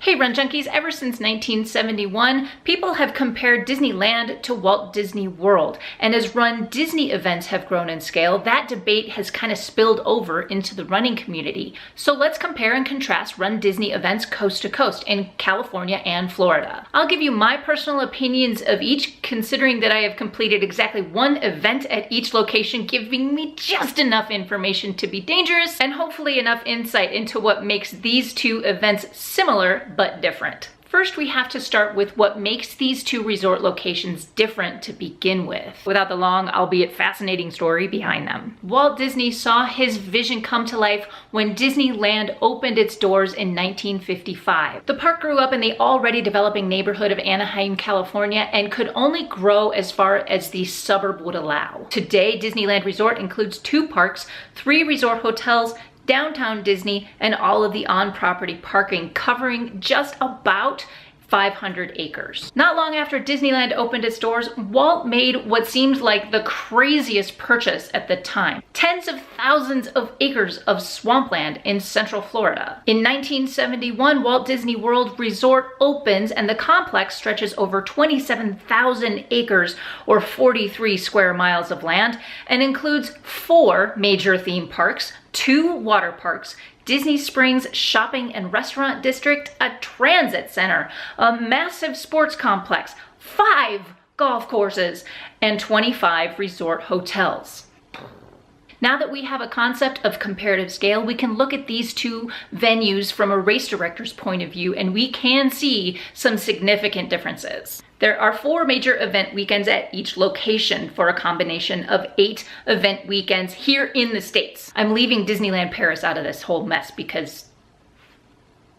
Hey Run Junkies, ever since 1971, people have compared Disneyland to Walt Disney World. And as Run Disney events have grown in scale, that debate has kind of spilled over into the running community. So let's compare and contrast Run Disney events coast to coast in California and Florida. I'll give you my personal opinions of each, considering that I have completed exactly one event at each location, giving me just enough information to be dangerous and hopefully enough insight into what makes these two events similar but different. First, we have to start with what makes these two resort locations different to begin with, without the long, albeit fascinating story behind them. Walt Disney saw his vision come to life when Disneyland opened its doors in 1955. The park grew up in the already developing neighborhood of Anaheim, California, and could only grow as far as the suburb would allow. Today, Disneyland Resort includes 2 parks, 3 resort hotels, Downtown Disney, and all of the on-property parking, covering just about 500 acres. Not long after Disneyland opened its doors, Walt made what seemed like the craziest purchase at the time. Tens of thousands of acres of swampland in Central Florida. In 1971, Walt Disney World Resort opens and the complex stretches over 27,000 acres or 43 square miles of land and includes 4 major theme parks, 2 water parks, Disney Springs Shopping and Restaurant District, a transit center, a massive sports complex, 5 golf courses, and 25 resort hotels. Now that we have a concept of comparative scale, we can look at these two venues from a race director's point of view, and we can see some significant differences. There are 4 major event weekends at each location for a combination of 8 event weekends here in the States. I'm leaving Disneyland Paris out of this whole mess because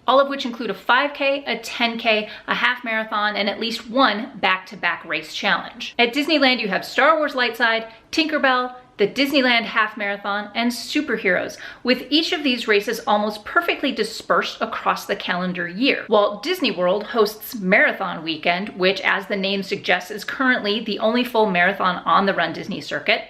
all of which include a 5K, a 10K, a half marathon, and at least one back-to-back race challenge. At Disneyland, you have Star Wars Lightside, Tinkerbell, the Disneyland Half Marathon, and Superheroes, with each of these races almost perfectly dispersed across the calendar year. Walt Disney World hosts Marathon Weekend, which, as the name suggests, is currently the only full marathon on the Run Disney circuit,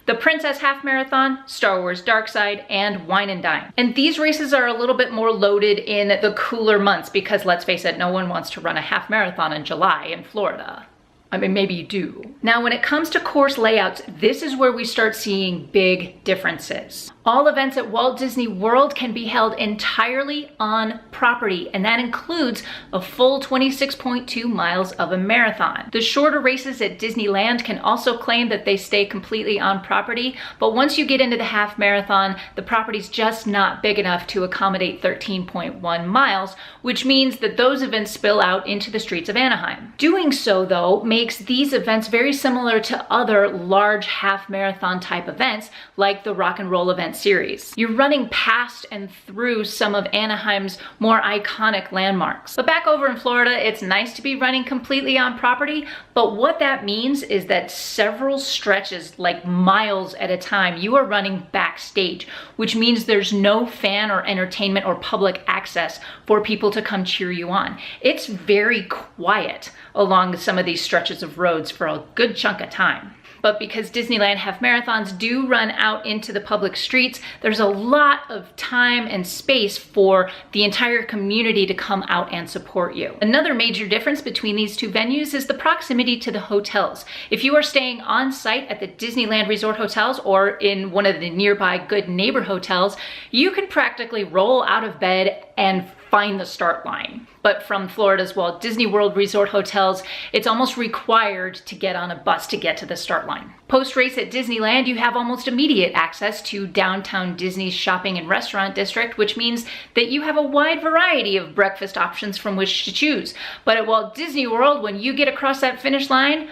the Princess Half Marathon, Star Wars Dark Side, and Wine and Dine. And these races are a little bit more loaded in the cooler months because, let's face it, no one wants to run a half marathon in July in Florida. I mean, maybe you do. Now, when it comes to course layouts, this is where we start seeing big differences. All events at Walt Disney World can be held entirely on property, and that includes a full 26.2 miles of a marathon. The shorter races at Disneyland can also claim that they stay completely on property, but once you get into the half marathon, the property's just not big enough to accommodate 13.1 miles, which means that those events spill out into the streets of Anaheim. Doing so, though, makes these events very similar to other large half marathon type events like the Rock and Roll event series. You're running past and through some of Anaheim's more iconic landmarks. But back over in Florida, it's nice to be running completely on property, but what that means is that several stretches, like miles at a time, you are running backstage, which means there's no fan or entertainment or public access for people to come cheer you on. It's very quiet along some of these stretches of roads for a good chunk of time. But because Disneyland half marathons do run out into the public streets, there's a lot of time and space for the entire community to come out and support you. Another major difference between these two venues is the proximity to the hotels. If you are staying on site at the Disneyland Resort hotels or in one of the nearby Good Neighbor hotels, you can practically roll out of bed and find the start line. But from Florida's Walt Disney World Resort hotels, it's almost required to get on a bus to get to the start line. Post-race at Disneyland, you have almost immediate access to Downtown Disney's Shopping and Restaurant District, which means that you have a wide variety of breakfast options from which to choose. But at Walt Disney World, when you get across that finish line,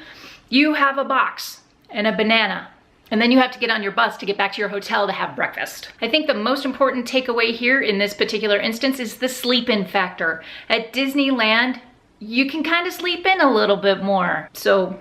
you have a box and a banana. And then you have to get on your bus to get back to your hotel to have breakfast. I think the most important takeaway here in this particular instance is the sleep-in factor. At Disneyland, you can kind of sleep in a little bit more. So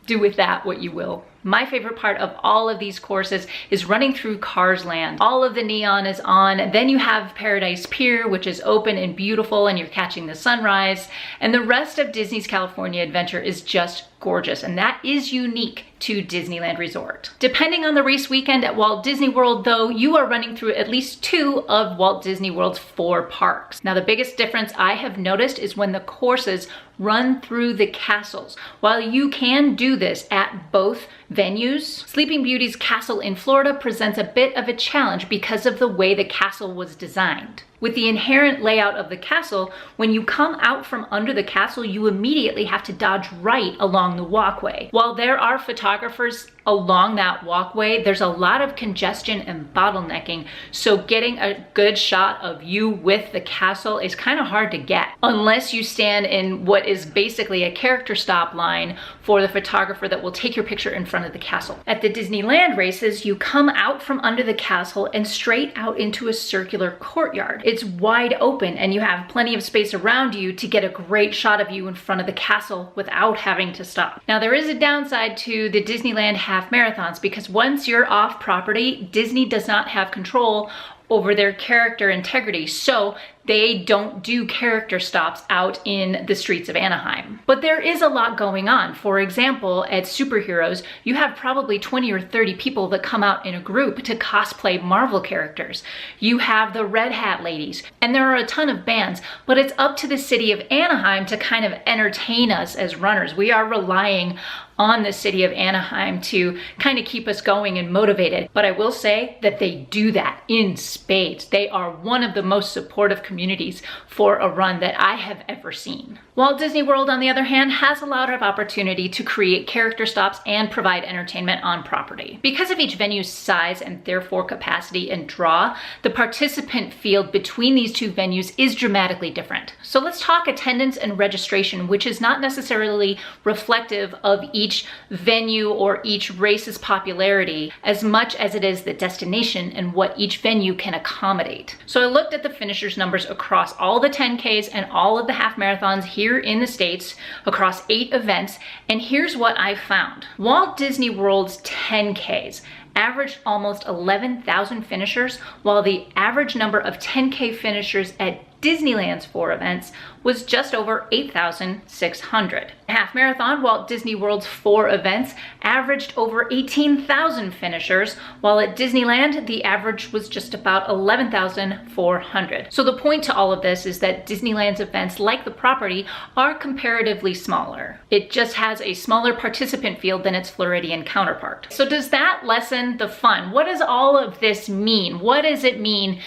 do with that what you will. My favorite part of all of these courses is running through Cars Land. All of the neon is on. Then you have Paradise Pier, which is open and beautiful, and you're catching the sunrise. And the rest of Disney's California Adventure is just gorgeous, and that is unique to Disneyland Resort. Depending on the race weekend at Walt Disney World, though, you are running through at least 2 of Walt Disney World's 4 parks. Now, the biggest difference I have noticed is when the courses run through the castles. While you can do this at both venues, Sleeping Beauty's castle in Florida presents a bit of a challenge because of the way the castle was designed. With the inherent layout of the castle, when you come out from under the castle, you immediately have to dodge right along the walkway. While there are photographers along that walkway, there's a lot of congestion and bottlenecking, so getting a good shot of you with the castle is kind of hard to get, unless you stand in what is basically a character stop line for the photographer that will take your picture in front of the castle. At the Disneyland races, you come out from under the castle and straight out into a circular courtyard. It's wide open and you have plenty of space around you to get a great shot of you in front of the castle without having to stop. Now, there is a downside to the Disneyland half marathons, because once you're off property, Disney does not have control over their character integrity, so they don't do character stops out in the streets of Anaheim. But there is a lot going on. For example, at Superheroes, you have probably 20 or 30 people that come out in a group to cosplay Marvel characters. You have the Red Hat ladies, and there are a ton of bands, but it's up to the city of Anaheim to kind of entertain us as runners. We are relying on the city of Anaheim to kind of keep us going and motivated. But I will say that they do that in spades. They are one of the most supportive communities for a run that I have ever seen. Walt Disney World, on the other hand, has a lot of opportunity to create character stops and provide entertainment on property. Because of each venue's size and therefore capacity and draw, the participant field between these 2 venues is dramatically different. So let's talk attendance and registration, which is not necessarily reflective of each venue or each race's popularity as much as it is the destination and what each venue can accommodate. So I looked at the finishers numbers across all the 10Ks and all of the half marathons here in the States across 8 events, and here's what I found. Walt Disney World's 10Ks averaged almost 11,000 finishers, while the average number of 10K finishers at Disneyland's 4 events was just over 8,600. Half marathon, Walt Disney World's 4 events averaged over 18,000 finishers, while at Disneyland, the average was just about 11,400. So the point to all of this is that Disneyland's events, like the property, are comparatively smaller. It just has a smaller participant field than its Floridian counterpart. So does that lessen the fun? What does all of this mean? What does it mean?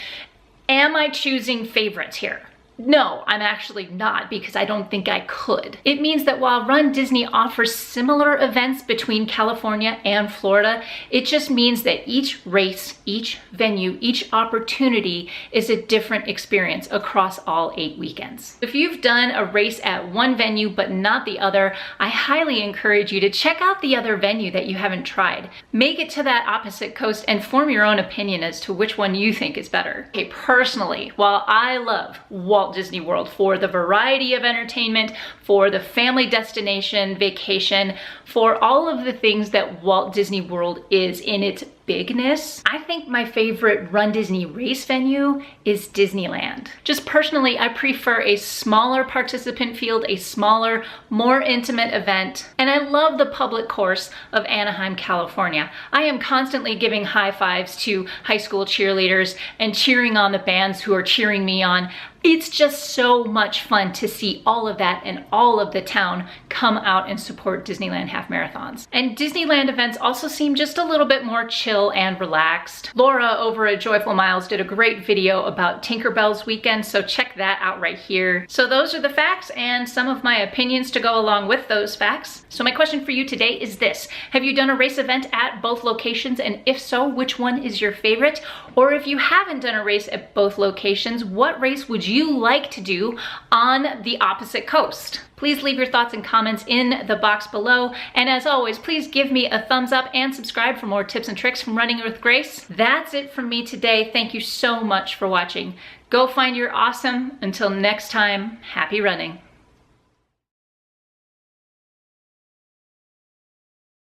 Am I choosing favorites here? No, I'm actually not, because I don't think I could. It means that while Run Disney offers similar events between California and Florida, it just means that each race, each venue, each opportunity is a different experience across all 8 weekends. If you've done a race at one venue but not the other, I highly encourage you to check out the other venue that you haven't tried. Make it to that opposite coast and form your own opinion as to which one you think is better. Okay, personally, while I love Walt Disney World for the variety of entertainment, for the family destination, vacation, for all of the things that Walt Disney World is in its bigness, I think my favorite Run Disney race venue is Disneyland. Just personally, I prefer a smaller participant field, a smaller, more intimate event, and I love the public course of Anaheim, California. I am constantly giving high fives to high school cheerleaders and cheering on the bands who are cheering me on. It's just so much fun to see all of that and all of the town come out and support Disneyland half marathons. And Disneyland events also seem just a little bit more chill and relaxed. Laura over at Joyful Miles did a great video about Tinkerbell's weekend, so check that out right here. So those are the facts and some of my opinions to go along with those facts. So my question for you today is this: have you done a race event at both locations? And if so, which one is your favorite? Or if you haven't done a race at both locations, what race would you like to do on the opposite coast? Please leave your thoughts and comments in the box below. And as always, please give me a thumbs up and subscribe for more tips and tricks from Running with Grace. That's it from me today. Thank you so much for watching. Go find your awesome. Until next time, happy running.